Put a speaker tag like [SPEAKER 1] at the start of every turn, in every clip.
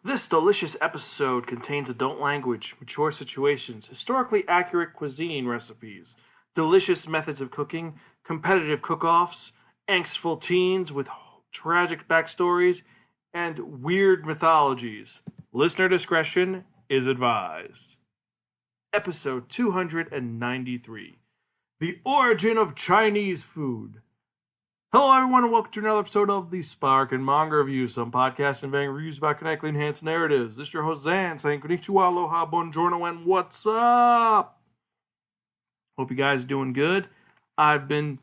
[SPEAKER 1] This delicious episode contains adult language, mature situations, historically accurate cuisine recipes, delicious methods of cooking, competitive cook-offs, angstful teens with tragic backstories, and weird mythologies. Listener discretion is advised. Episode 293: The Origin of Chinese Food. Hello, everyone, and welcome to another episode of the Spiraken Manga Review, some podcasts inventing reviews about connectly enhanced narratives. This is your host, Zan, saying konnichiwa, aloha, buongiorno, and what's up? Hope you guys are doing good. I've been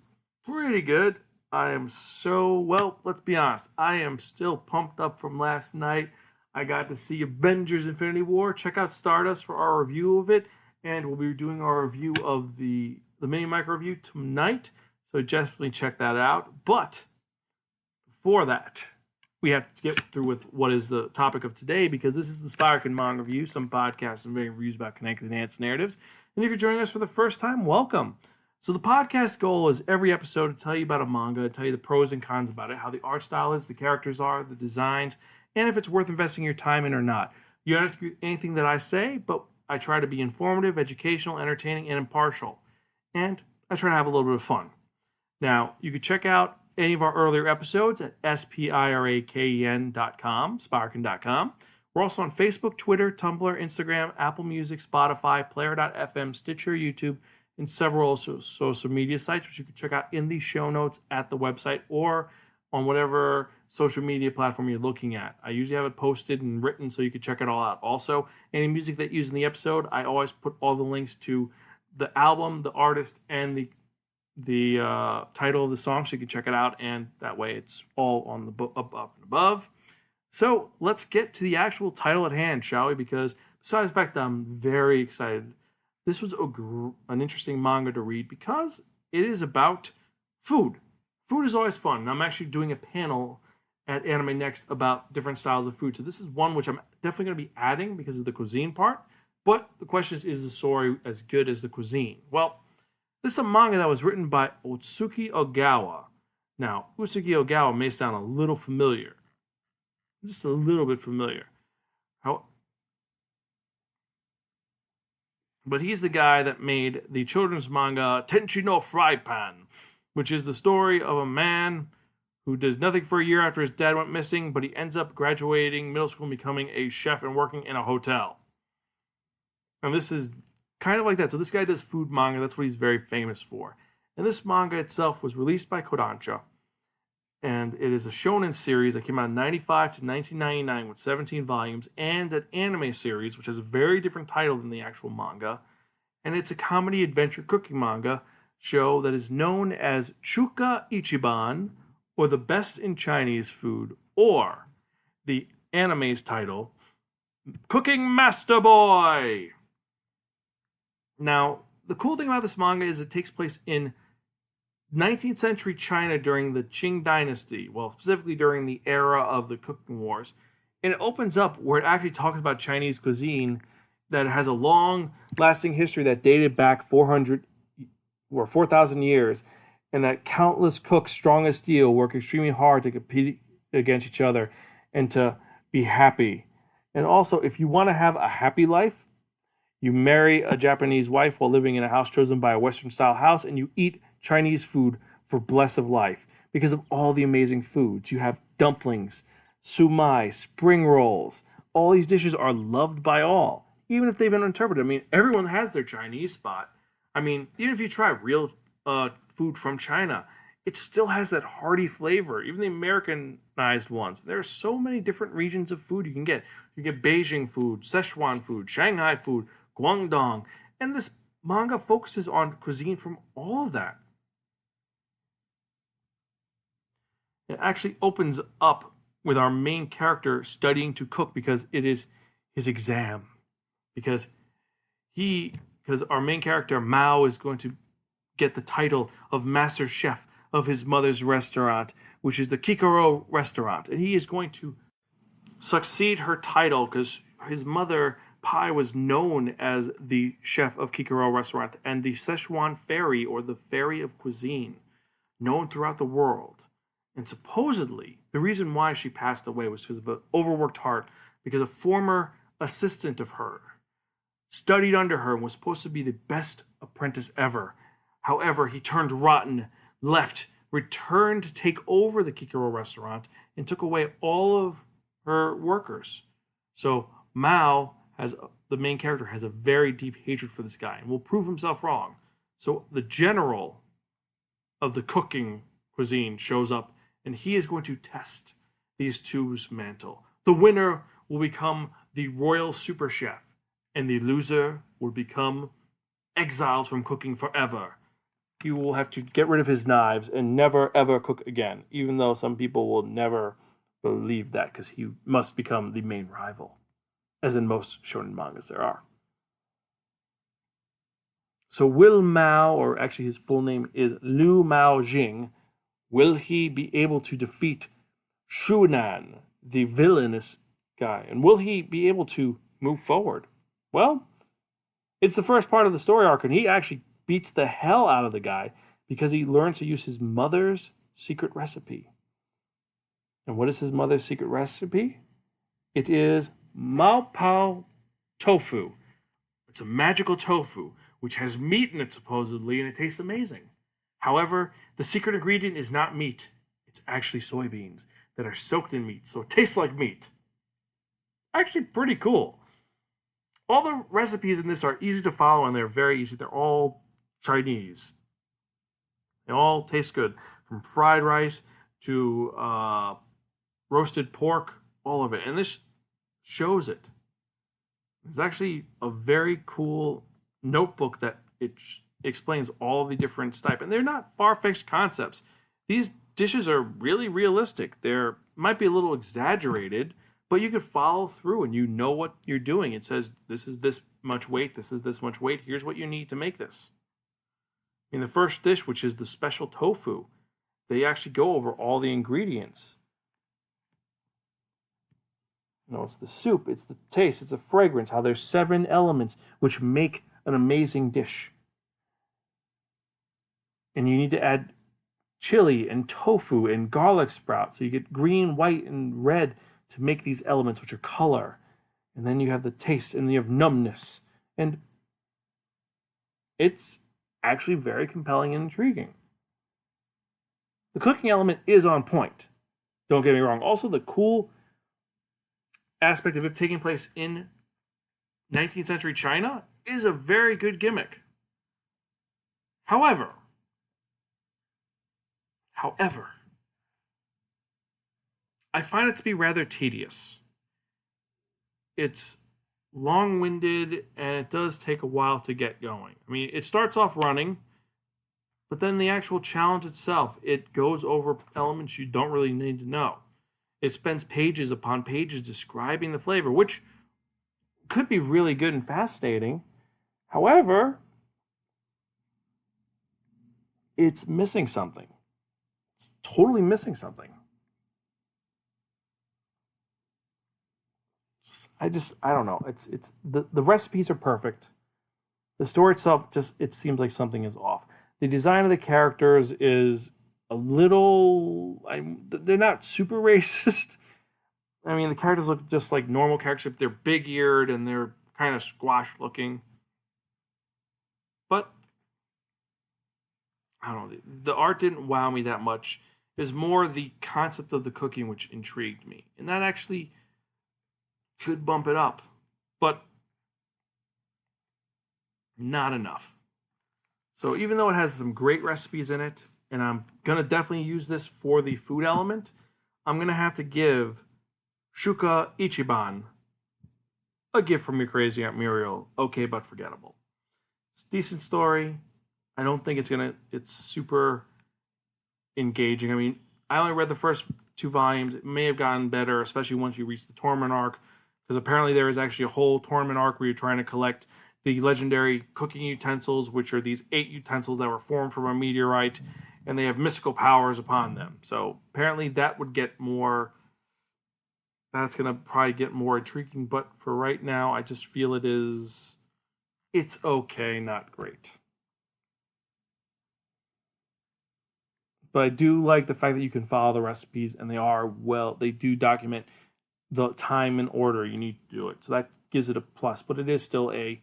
[SPEAKER 1] pretty good. Let's be honest, I am still pumped up from last night. I got to see Avengers Infinity War. Check out Stardust for our review of it, and we'll be doing our review of the mini micro review tonight. So definitely check that out. But before that, we have to get through with what is the topic of today, because this is the Spiraken Manga Review, some podcasts and reviews about connected enhanced narratives. And if you're joining us for the first time, welcome. So the podcast goal is every episode to tell you about a manga, tell you the pros and cons about it, how the art style is, the characters are, the designs, and if it's worth investing your time in or not. You don't have to agree with anything that I say, but I try to be informative, educational, entertaining, and impartial. And I try to have a little bit of fun. Now, you can check out any of our earlier episodes at spiraken.com, spiraken.com. We're also on Facebook, Twitter, Tumblr, Instagram, Apple Music, Spotify, Player.fm, Stitcher, YouTube, and several social media sites, which you can check out in the show notes at the website or on whatever social media platform you're looking at. I usually have it posted and written so you can check it all out. Also, any music that you use in the episode, I always put all the links to the album, the artist, and the title of the song, so you can check it out, and that way it's all on the up and above. So let's get to the actual title at hand, shall we? Because besides the fact that I'm very excited, this was an interesting manga to read because it is about food. Food is always fun, and I'm actually doing a panel at Anime Next about different styles of food. So this is one which I'm definitely going to be adding because of the cuisine part. But the question is the story as good as the cuisine? Well, this is a manga that was written by Etsuki Ogawa. Now, Etsuki Ogawa may sound a little familiar. Just a little bit familiar. But he's the guy that made the children's manga Tenchi no Fry Pan, which is the story of a man who does nothing for a year after his dad went missing, but he ends up graduating middle school and becoming a chef and working in a hotel. And this is kind of like that. So this guy does food manga. That's what he's very famous for. And this manga itself was released by Kodansha. And it is a shonen series that came out in 1995 to 1999 with 17 volumes, and an anime series, which has a very different title than the actual manga. And it's a comedy adventure cooking manga show that is known as Chuka Ichiban, or the best in Chinese food, or the anime's title, Cooking Master Boy. Now, the cool thing about this manga is it takes place in 19th century China during the Qing dynasty, well, specifically during the era of the cooking wars. And it opens up where it actually talks about Chinese cuisine that has a long-lasting history that dated back 400 or 4,000 years, and that countless cooks strong as steel work extremely hard to compete against each other and to be happy. And also, if you want to have a happy life, you marry a Japanese wife while living in a house chosen by a Western-style house, and you eat Chinese food for bliss of life because of all the amazing foods. You have dumplings, sumai, spring rolls. All these dishes are loved by all, even if they've been interpreted. I mean, everyone has their Chinese spot. I mean, even if you try real food from China, it still has that hearty flavor, even the Americanized ones. There are so many different regions of food you can get. You get Beijing food, Szechuan food, Shanghai food, Guangdong, and this manga focuses on cuisine from all of that. It actually opens up with our main character studying to cook because it is his exam. Because our main character, Mao, is going to get the title of Master Chef of his mother's restaurant, which is the Kikoro restaurant. And he is going to succeed her title because his mother, Pai, was known as the chef of Kikoro restaurant and the Szechuan fairy, or the fairy of cuisine, known throughout the world. And supposedly, the reason why she passed away was because of an overworked heart, because a former assistant of her studied under her and was supposed to be the best apprentice ever. However, he turned rotten, left, returned to take over the Kikero restaurant, and took away all of her workers. So Mao, has the main character, has a very deep hatred for this guy and will prove himself wrong. So the general of the cooking cuisine shows up, and he is going to test these two's mantle. The winner will become the royal super chef, and the loser will become exiled from cooking forever. He will have to get rid of his knives and never ever cook again, even though some people will never believe that because he must become the main rival, as in most shonen mangas there are. So will Mao, or actually his full name is Liu Mao Jing, will he be able to defeat Shunan, the villainous guy? And will he be able to move forward? Well, it's the first part of the story arc, and he actually beats the hell out of the guy because he learns to use his mother's secret recipe. And what is his mother's secret recipe? It is Mao Pao tofu. It's a magical tofu, which has meat in it supposedly, and it tastes amazing. However, the secret ingredient is not meat. It's actually soybeans that are soaked in meat, so it tastes like meat. Actually pretty cool. All the recipes in this are easy to follow, and they're very easy. They're all Chinese. They all taste good. From fried rice to roasted pork, all of it. And this shows it. It's actually a very cool notebook that it explains all the different types. And they're not far-fetched concepts. These dishes are really realistic. They're might be a little exaggerated, but you can follow through and you know what you're doing. It says this is this much weight, this is this much weight. Here's what you need to make this. In the first dish, which is the special tofu, they actually go over all the ingredients. No, it's the soup, it's the taste, it's the fragrance, how there's 7 elements which make an amazing dish. And you need to add chili and tofu and garlic sprout. So you get green, white, and red to make these elements, which are color. And then you have the taste and you have numbness. And it's actually very compelling and intriguing. The cooking element is on point. Don't get me wrong. Also, the cool aspect of it taking place in 19th century China is a very good gimmick. However, I find it to be rather tedious. It's long-winded, and it does take a while to get going. I mean, it starts off running, but then the actual challenge itself, it goes over elements you don't really need to know. It spends pages upon pages describing the flavor, which could be really good and fascinating. However, it's missing something. It's totally missing something. I don't know. It's the recipes are perfect. The story itself it seems like something is off. The design of the characters is a little. They're not super racist. I mean, the characters look just like normal characters, except they're big-eared and they're kind of squash-looking. But I don't know. The art didn't wow me that much. It was more the concept of the cooking which intrigued me, and that actually could bump it up, but not enough. So even though it has some great recipes in it, and I'm going to definitely use this for the food element, I'm going to have to give Chuka Ichiban a gift from your crazy Aunt Muriel. Okay, but forgettable. It's a decent story. I don't think it's super engaging. I mean, I only read the first 2 volumes. It may have gotten better, especially once you reach the tournament arc, because apparently there is actually a whole tournament arc where you're trying to collect the legendary cooking utensils, which are these 8 utensils that were formed from a meteorite, and they have mystical powers upon them. So apparently that would get more. That's going to probably get more intriguing, but for right now, I just feel it's okay, not great. But I do like the fact that you can follow the recipes, and they do document the time and order you need to do it. So that gives it a plus, but it is still a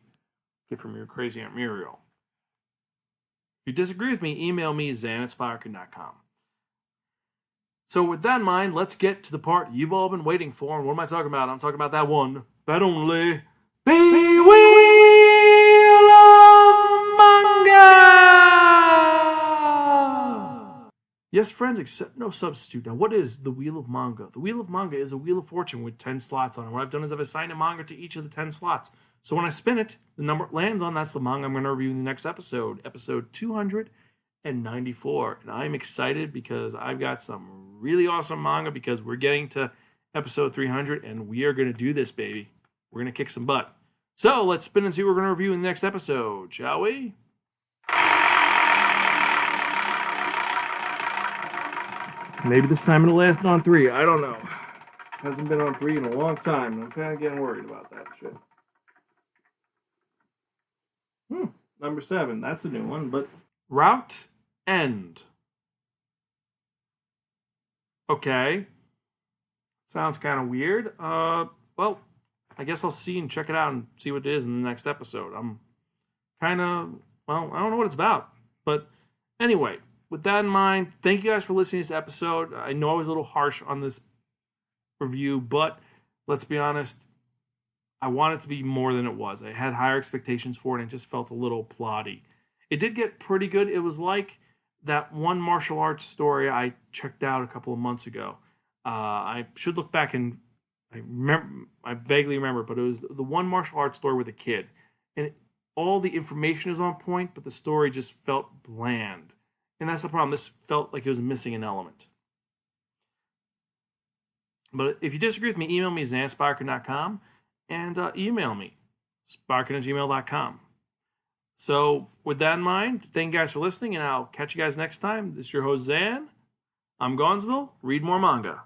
[SPEAKER 1] get from your crazy Aunt Muriel. If you disagree with me, email me, zan@spiraken.com. So with that in mind, let's get to the part you've all been waiting for. And what am I talking about? I'm talking about that one, that only, the Wheel of Manga! Yes, friends, accept no substitute. Now, what is the Wheel of Manga? The Wheel of Manga is a Wheel of Fortune with 10 slots on it. What I've done is I've assigned a manga to each of the 10 slots. So when I spin it, the number it lands on, that's the manga I'm going to review in the next episode, episode 294. And I'm excited because I've got some really awesome manga because we're getting to episode 300 and we are going to do this, baby. We're going to kick some butt. So let's spin and see what we're going to review in the next episode, shall we? Maybe this time it'll last on 3. I don't know. Hasn't been on 3 in a long time, and I'm kind of getting worried about that shit. Number 7. That's a new one, but Route End. Okay. Sounds kind of weird. Well, I guess I'll see and check it out and see what it is in the next episode. I'm kind of, well, I don't know what it's about. But anyway, with that in mind, thank you guys for listening to this episode. I know I was a little harsh on this review, but let's be honest, I want it to be more than it was. I had higher expectations for it and it just felt a little plotty. It did get pretty good. It was like that one martial arts story I checked out a couple of months ago. I should look back and I vaguely remember, but it was the one martial arts story with a kid. And all the information is on point, but the story just felt bland. And that's the problem. This felt like it was missing an element. But if you disagree with me, email me, zan@spiraken.com, and email me, spiraken@gmail.com. So with that in mind, thank you guys for listening, and I'll catch you guys next time. This is your host, Zan. I'm Gonzville. Read more manga.